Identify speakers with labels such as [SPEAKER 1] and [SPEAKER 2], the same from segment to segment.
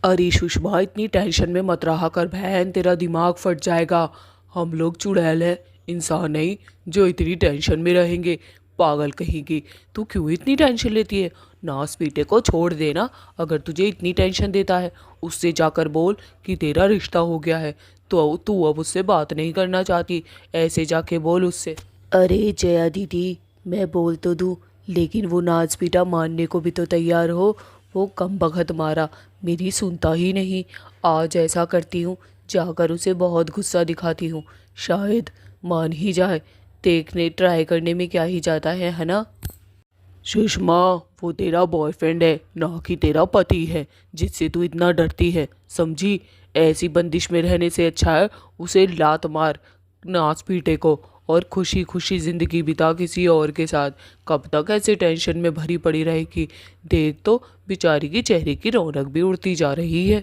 [SPEAKER 1] अरे सुषमा, इतनी टेंशन में मत रहा कर बहन, तेरा दिमाग फट जाएगा। हम लोग चुड़ैल हैं, इंसान नहीं जो इतनी टेंशन में रहेंगे। पागल कहेगी। तू क्यों इतनी टेंशन लेती है? नास बेटे को छोड़ देना। अगर तुझे इतनी टेंशन देता है, उससे जाकर बोल कि तेरा रिश्ता हो गया है, तो तू अब उससे बात नहीं करना चाहती। ऐसे जाके बोल उससे। अरे जया दीदी, मैं बोल तो दूँ, लेकिन वो नाच बेटा मानने को भी तो तैयार हो। वो कम बखत मारा, मेरी सुनता ही नहीं। आज ऐसा करती हूँ, जाकर उसे बहुत गुस्सा दिखाती हूँ, शायद मान ही जाए। देखने ट्राई करने में क्या ही जाता है ना। सुषमा, वो तेरा बॉयफ्रेंड है, ना कि तेरा पति है जिससे तू इतना डरती है, समझी? ऐसी बंदिश में रहने से अच्छा है उसे लात मार, नाच पीटे को, और खुशी खुशी जिंदगी बिता किसी और के साथ। कब तक ऐसे टेंशन में भरी पड़ी रहेगी? देख तो, बेचारी की चेहरे की रौनक भी उड़ती जा रही है।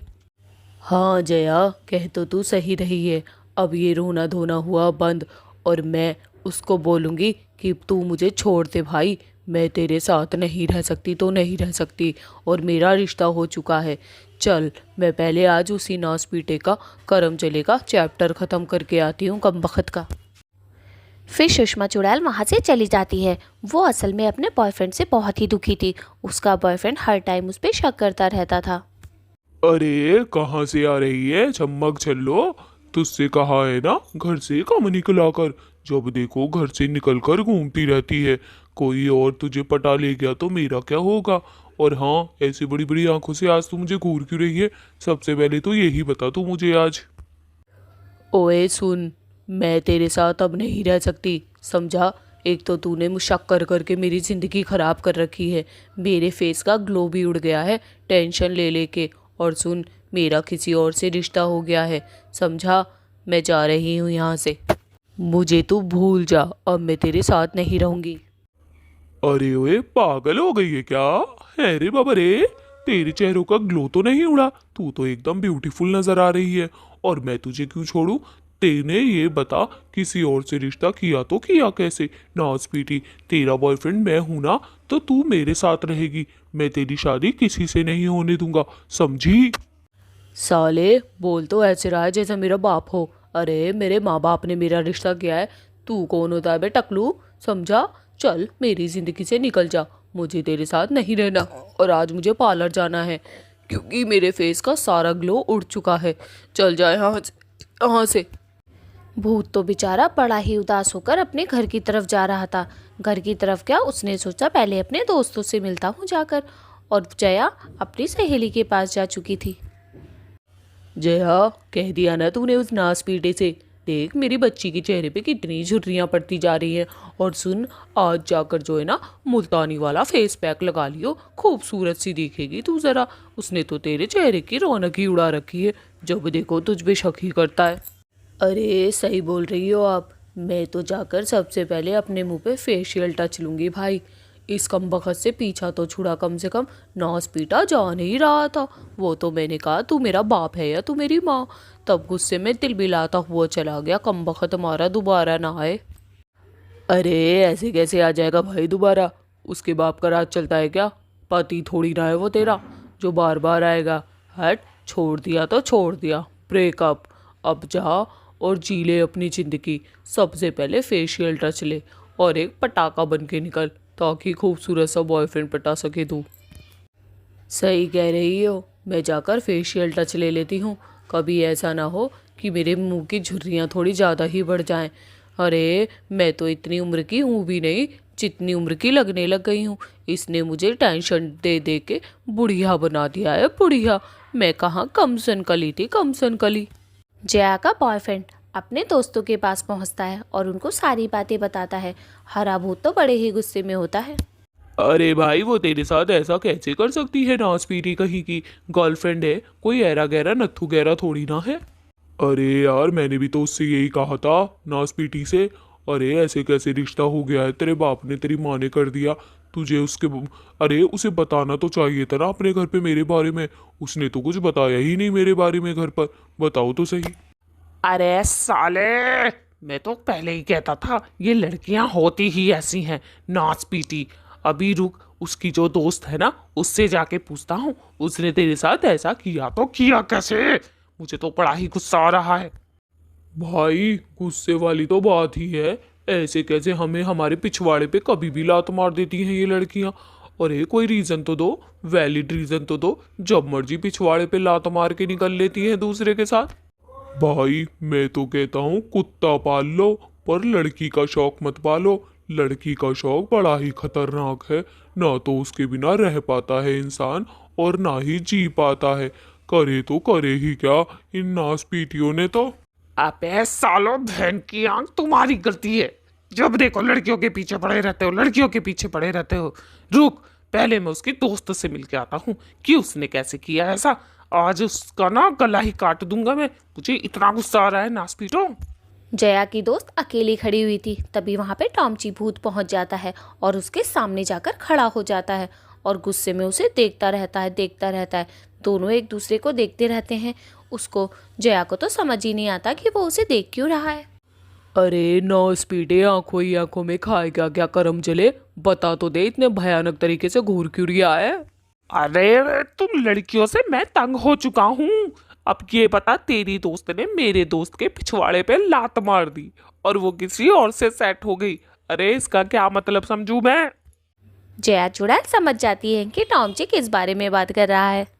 [SPEAKER 1] हाँ जया, कह तो तू सही रही है। अब ये रोना धोना हुआ बंद, और मैं उसको बोलूँगी कि तू मुझे छोड़ दे भाई। मैं तेरे साथ नहीं रह सकती तो नहीं रह सकती, और मेरा रिश्ता हो चुका है। चल, मैं पहले आज उसी नास पीटे का करम चले का चैप्टर ख़त्म करके आती हूँ, कम बख्त का।
[SPEAKER 2] फिर सुषमा चुड़ैल वहाँ से चली जाती है। वो असल में अपने बॉयफ्रेंड से बहुत ही दुखी थी। उसका बॉयफ्रेंड हर टाइम उस पर शक करता रहता था।
[SPEAKER 3] अरे कहाँ से आ रही है चम्मक छल्लो? तुझसे कहा है ना घर से कम निकला कर। जब देखो घर से निकल कर घूमती रहती है। कोई और तुझे पटा ले गया तो मेरा क्या होगा? और हाँ, ऐसी बड़ी बड़ी आंखों से आज तू मुझे घूर क्यों रही है? सबसे पहले तो यही बता तू मुझे आज।
[SPEAKER 1] ओए सुन, मैं तेरे साथ अब नहीं रह सकती, समझा? एक तो तूने मुझ कर करके मेरी ज़िंदगी ख़राब कर रखी है। मेरे फेस का ग्लो भी उड़ गया है टेंशन ले लेके। और सुन, मेरा किसी और से रिश्ता हो गया है, समझा? मैं जा रही हूँ यहाँ से। मुझे तू भूल जा, अब मैं तेरे साथ नहीं रहूँगी।
[SPEAKER 3] अरे ओए, पागल हो गई है क्या? है रे बाबा रे, तेरे चेहरों का ग्लो तो नहीं उड़ा। तू तो एकदम ब्यूटीफुल नजर आ रही है। और मैं तुझे क्यों छोड़ूं? तेने ये बता, किसी और से रिश्ता किया तो किया कैसे? नाज पीटी, तेरा बॉयफ्रेंड मैं हूं ना, तो तू मेरे साथ रहेगी। मैं तेरी शादी किसी से नहीं होने दूंगा, समझी?
[SPEAKER 1] साले, बोल तो ऐसे रहा है जैसे मेरा बाप हो। अरे मेरे माँ बाप ने मेरा रिश्ता किया है, तू कौन होता है बे टकलू, समझा? चल, मेरी ज़िंदगी से निकल जा, मुझे तेरे साथ नहीं रहना। और आज मुझे पार्लर जाना है, क्योंकि मेरे फेस का सारा ग्लो उड़ चुका है। चल जाए यहाँ से।
[SPEAKER 2] भूत तो बेचारा बड़ा ही उदास होकर अपने घर की तरफ जा रहा था। घर की तरफ क्या, उसने सोचा पहले अपने दोस्तों से मिलता हूँ जाकर। और जया अपनी सहेली के पास जा चुकी थी।
[SPEAKER 1] जया, कह दिया ना तूने उस नास पीटे से। देख मेरी बच्ची के चेहरे पे कितनी झुर्रियाँ पड़ती जा रही हैं। और सुन, आज जाकर जो है ना, मुल्तानी वाला फेस पैक लगा लियो, खूबसूरत सी दिखेगी तू ज़रा। उसने तो तेरे चेहरे की रौनक ही उड़ा रखी है, जब देखो तुझ पे शक ही करता है। अरे सही बोल रही हो आप। मैं तो जाकर सबसे पहले अपने मुंह पे फेशियल टच लूँगी भाई। इस कमबख्त से पीछा तो छुड़ा कम से कम। नौस पीटा जा नहीं रहा था। वो तो मैंने कहा तू मेरा बाप है या तू मेरी माँ। तब गुस्से में तिल बिलाता हुआ चला गया, कमबख्त मारा दोबारा ना आए। अरे ऐसे कैसे आ जाएगा भाई दोबारा? उसके बाप का राज चलता है क्या? पति थोड़ी ना है वो तेरा, जो बार बार आएगा। हट, छोड़ दिया तो छोड़ दिया, ब्रेकअप। अब जा और जी ले अपनी ज़िंदगी। सबसे पहले फेशियल टच ले, और एक पटाखा बन के निकल, ताकि खूबसूरत सा बॉयफ्रेंड पटा सके तू। सही कह रही हो, मैं जाकर फेशियल टच ले लेती हूँ। कभी ऐसा ना हो कि मेरे मुंह की झुर्रियाँ थोड़ी ज़्यादा ही बढ़ जाएं। अरे मैं तो इतनी उम्र की हूँ भी नहीं, जितनी उम्र की लगने लग गई हूँ। इसने मुझे टेंशन दे दे के बुढ़िया बना दिया है, बुढ़िया। मैं कहाँ कम सन कली थी, कम सन कली।
[SPEAKER 2] जया का बॉयफ्रेंड अपने दोस्तों के पास पहुंचता है और उनको सारी बातें बताता है। हरा भूत तो बड़े ही गुस्से में होता है।
[SPEAKER 3] अरे भाई, वो तेरे साथ ऐसा कैसे कर सकती है? नास पीटी कहीं की गर्लफ्रेंड है, कोई ऐरा गैरा नत्थु गैरा थोड़ी ना है। अरे यार, मैंने भी तो उससे यही कहा था, नास पीटी से। अरे ऐसे कैसे रिश्ता हो गया है? तेरे बाप ने, तेरी माँ ने कर दिया तुझे उसके अरे उसे बताना तो चाहिए था ना अपने घर पे मेरे बारे में। उसने तो कुछ बताया ही नहीं मेरे बारे में घर पर। बताओ तो सही।
[SPEAKER 4] अरे साले, मैं तो पहले ही कहता था ये लड़कियां होती ही ऐसी हैं, नाच पीटी। अभी रुक, उसकी जो दोस्त है ना उससे जाके पूछता हूँ उसने तेरे साथ ऐसा किया तो किया कैसे। मुझे तो बड़ा ही गुस्सा आ रहा है।
[SPEAKER 3] भाई गुस्से वाली तो बात ही है, ऐसे कैसे हमें हमारे पिछवाड़े पे कभी भी लात मार देती हैं ये लड़कियां। अरे कोई रीजन तो दो, वैलिड रीजन तो दो, जब मर्जी पिछवाड़े पे लात मार के निकल लेती हैं दूसरे के साथ। भाई मैं तो कहता हूँ कुत्ता पाल लो, पर लड़की का शौक मत पालो। लड़की का शौक बड़ा ही खतरनाक है, ना तो उसके बिना रह पाता है इंसान और ना ही जी पाता है। करे तो करे ही क्या इन नास पीटियों ने तो।
[SPEAKER 4] अबे सालो बहन की आंख, तुम्हारी गलती है। जब देखो लड़कियों के पीछे पड़े रहते हो, लड़कियों के पीछे पड़े रहते हो। रुक, पहले मैं उसकी दोस्त से मिल के आता हूँ कि उसने कैसे किया ऐसा। आज उसका ना गला ही काट दूंगा मैं। मुझे इतना गुस्सा आ रहा है, नास पीटो।
[SPEAKER 2] जया की दोस्त अकेली खड़ी हुई थी, तभी वहाँ पे टॉमची भूत पहुँच जाता है और उसके सामने जाकर खड़ा हो जाता है और गुस्से में उसे देखता रहता है। दोनों एक दूसरे को देखते रहते हैं। उसको, जया को तो समझ ही नहीं आता कि वो उसे देख क्यों रहा है।
[SPEAKER 1] अरे नौ स्पीडे, आंखों ही आंखों में खाएगा क्या करम जले, बता तो दे इतने भयानक तरीके से घूर क्यों रिया है।
[SPEAKER 4] अरे तुम लड़कियों से मैं तंग हो चुका हूँ। अब ये बता, तेरी दोस्त ने मेरे दोस्त के पिछवाड़े पे लात मार दी और वो किसी और से सेट हो गई। अरे इसका क्या मतलब समझूं मैं।
[SPEAKER 2] जया चुड़ैल समझ जाती है कि टॉमची किस बारे में बात कर रहा है।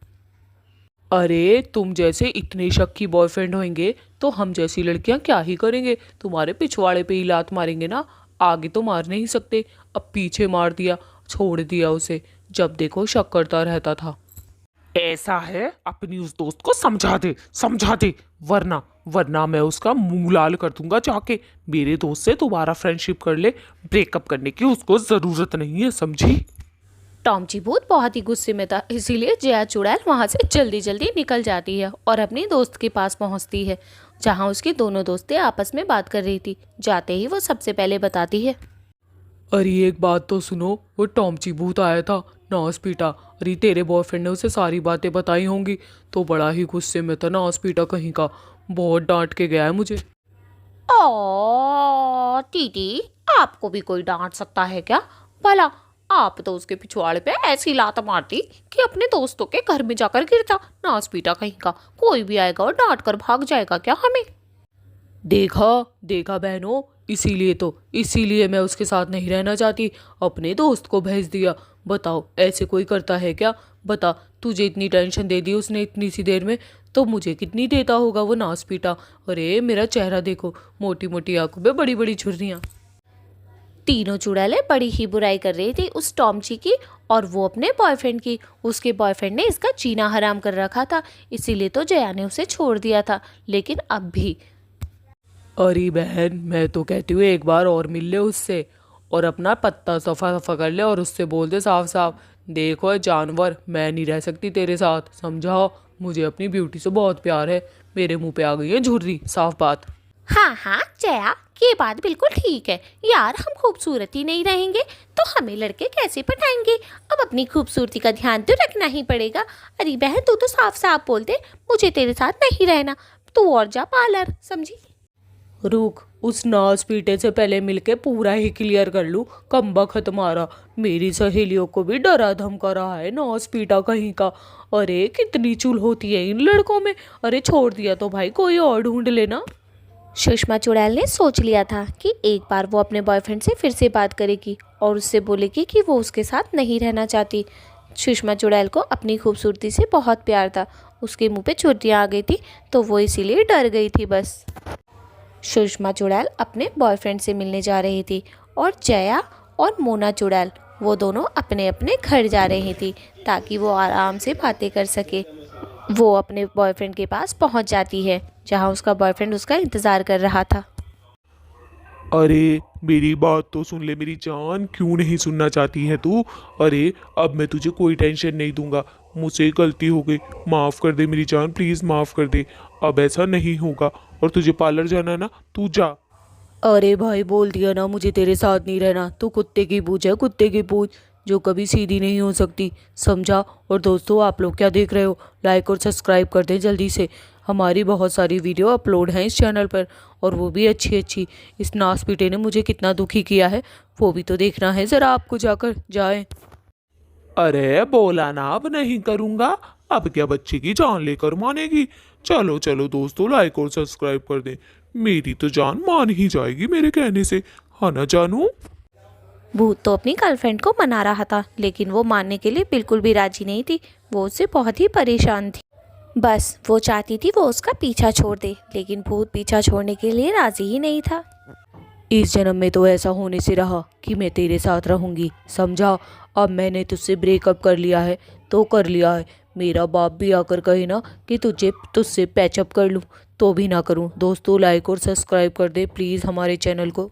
[SPEAKER 1] अरे तुम जैसे इतने शक्की बॉयफ्रेंड होंगे तो हम जैसी लड़कियां क्या ही करेंगे, तुम्हारे पिछवाड़े पे ही लात मारेंगे ना। आगे तो मार नहीं सकते, अब पीछे मार दिया, छोड़ दिया उसे, जब देखो शक करता रहता था।
[SPEAKER 4] ऐसा है, अपनी उस दोस्त को समझा दे, वरना वरना मैं उसका मुंह लाल कर दूंगा जाके। मेरे दोस्त से दोबारा फ्रेंडशिप कर ले, ब्रेकअप करने की उसको जरूरत नहीं है, समझी।
[SPEAKER 2] टॉमची भूत बहुत ही गुस्से में था, इसीलिए जया चुड़ैल वहाँ से जल्दी जल्दी निकल जाती है और अपनी दोस्त के पास पहुँचती है, जहाँ उसकी दोनों दोस्तें आपस में बात कर रही थी। जाते ही वो सबसे पहले बताती है।
[SPEAKER 1] अरे एक बात तो सुनो, वो टॉमची भूत आया था, नास पीटा। अरे तेरे बॉयफ्रेंड ने उसे सारी बातें बताई होंगी, तो बड़ा ही गुस्से में था नास पीटा कहीं का, बहुत डांट के गया है मुझे।
[SPEAKER 2] ओ दीदी, आपको भी कोई डांट सकता है क्या? भला आप तो उसके पिछवाड़े पे ऐसी लात मारती कि अपने दोस्तों के घर में जाकर गिरता। नास पीटा कहीं का, कोई भी आएगा और डांट कर भाग जाएगा क्या हमें?
[SPEAKER 1] देखा बहनों, इसीलिए मैं उसके साथ नहीं रहना चाहती, अपने दोस्त को भेज दिया। बताओ ऐसे कोई करता है क्या? बता, तुझे इतनी टेंशन दे दी उसने इतनी सी देर में, तो मुझे कितनी देता होगा वो नास पीटा। अरे मेरा चेहरा देखो, मोटी मोटी आंखों में बड़ी बड़ी झुर्रियाँ।
[SPEAKER 2] तीनों चुड़ैलें बड़ी ही बुराई कर रही थी उस टॉमची की, और वो अपने बॉयफ्रेंड की। उसके बॉयफ्रेंड ने इसका जीना हराम कर रखा था, इसीलिए तो जया ने उसे छोड़ दिया था। लेकिन अब भी,
[SPEAKER 1] अरे बहन, मैं तो कहती हूँ एक बार और मिल ले उससे और अपना पत्ता सफा सफा कर ले और उससे बोल दे साफ साफ, देखो जानवर, मैं नहीं रह सकती तेरे साथ, समझाओ। मुझे अपनी ब्यूटी से बहुत प्यार है, मेरे मुंह पे आ गई है झुर्री, साफ बात।
[SPEAKER 2] हाँ जया, ये बात बिल्कुल ठीक है यार। हम खूबसूरत ही नहीं रहेंगे तो हमें लड़के कैसे पटाएंगे? अब अपनी खूबसूरती का ध्यान तो रखना ही पड़ेगा। अरे बहन, तू तो साफ साफ बोल दे, मुझे तेरे साथ नहीं रहना, तू और जा पार्लर, समझी।
[SPEAKER 1] रुक, उस नास पीटे से पहले मिलके पूरा ही क्लियर कर लूँ, कम्बख्त तुम्हारा मेरी सहेलियों को भी डरा धमका रहा है नास पीटा कहीं का। अरे कितनी चुल होती है इन लड़कों में। अरे छोड़ दिया तो भाई कोई और ढूंढ लेना।
[SPEAKER 2] सुषमा चुड़ैल ने सोच लिया था कि एक बार वो अपने बॉयफ्रेंड से फिर से बात करेगी और उससे बोलेगी कि वो उसके साथ नहीं रहना चाहती। सुषमा चुड़ैल को अपनी खूबसूरती से बहुत प्यार था, उसके मुंह पे छुट्टियाँ आ गई थी तो वो इसीलिए डर गई थी बस। सुषमा चुड़ैल अपने बॉयफ्रेंड से मिलने जा रही थी और जया और मोना चुड़ैल वो दोनों अपने अपने घर जा रही थी ताकि वो आराम से बातें कर सके। वो अपने बॉयफ्रेंड के पास पहुंच जाती है जहां उसका बॉयफ्रेंड उसका इंतज़ार कर रहा था।
[SPEAKER 3] अरे मेरी बात तो सुन ले मेरी जान, क्यों नहीं सुनना चाहती है तू? अरे अब मैं तुझे कोई टेंशन नहीं दूंगा, मुझसे गलती हो गई, माफ़ कर दे मेरी जान, प्लीज़ माफ़ कर दे। अब ऐसा नहीं होगा, और तुझे पार्लर जाना है ना, तू जा।
[SPEAKER 1] अरे भाई बोल दिया ना मुझे तेरे साथ नहीं रहना, तो कुत्ते की पूछ है, कुत्ते की पूछ जो कभी सीधी नहीं हो सकती, समझा। और दोस्तों आप लोग क्या देख रहे हो, लाइक और सब्सक्राइब कर दें जल्दी से। हमारी बहुत सारी वीडियो अपलोड हैं इस चैनल पर, और वो भी अच्छी अच्छी। इस नास पीटे ने मुझे कितना दुखी किया है वो भी तो देखना है ज़रा आपको, जाकर जाएं।
[SPEAKER 3] अरे बोला ना अब नहीं करूंगा, अब क्या बच्चे की जान लेकर मानेगी। चलो चलो दोस्तों, लाइक और सब्सक्राइब कर दें। मेरी तो जान मान ही जाएगी मेरे कहने से, है ना जानू।
[SPEAKER 2] भूत तो अपनी गर्लफ्रेंड को मना रहा था, लेकिन वो मानने के लिए बिल्कुल भी राजी नहीं थी। वो उससे बहुत ही परेशान थी। बस वो चाहती थी वो उसका पीछा छोड़ दे, लेकिन भूत पीछा छोड़ने के लिए राजी ही नहीं था।
[SPEAKER 1] इस जन्म में तो ऐसा होने से रहा कि मैं तेरे साथ रहूंगी, समझा। अब मैंने तुझसे ब्रेकअप कर लिया है तो कर लिया है। मेरा बाप भी आकर कहे ना कि तुझसे पैचअप कर लूँ तो भी ना करूँ। दोस्तों लाइक और सब्सक्राइब कर दे प्लीज़ हमारे चैनल को।